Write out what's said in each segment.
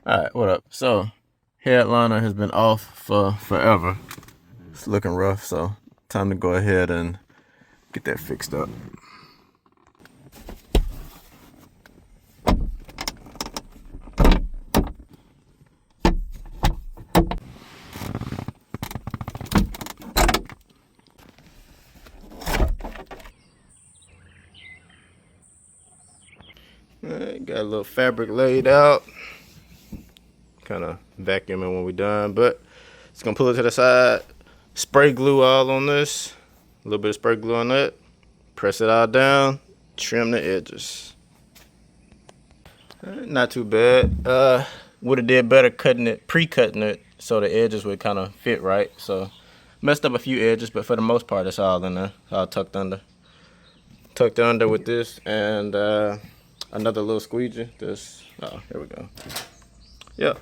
Alright, what up? So, headliner has been off for forever. It's looking rough, so time to go ahead and get that fixed up. Alright, got a little fabric laid out. Kind of vacuuming when we're done, but it's gonna pull it to the side. Spray glue all on this. A little bit of spray glue on that. Press it all down. Trim the edges. Not too bad. Would have did better pre-cutting it, so the edges would kind of fit right. So messed up a few edges, but for the most part, it's all in there, all tucked under. Tucked under with this and another little squeegee. Oh, here we go. Yep,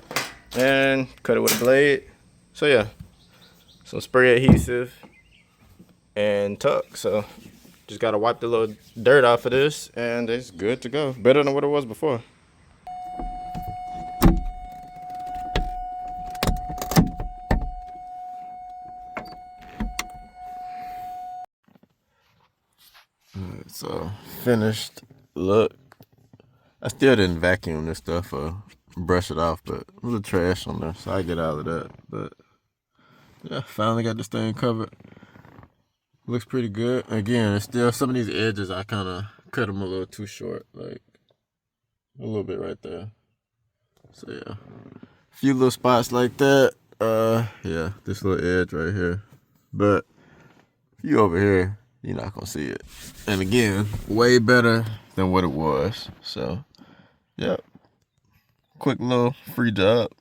and cut it with a blade. So yeah, some spray adhesive and tuck. So just gotta wipe the little dirt off of this, and it's good to go. Better than what it was before. Alright, so finished look. I still didn't vacuum this stuff or brush it off, but a little trash on there, so I get out of that. But yeah, finally got this thing covered. Looks pretty good. Again, it's still some of these edges I kind of cut them a little too short, like a little bit right there. So yeah, a few little spots like that. Yeah, this little edge right here. But if you over here, you're not gonna see it. And again, way better than what it was. So, yep. Quick little free job.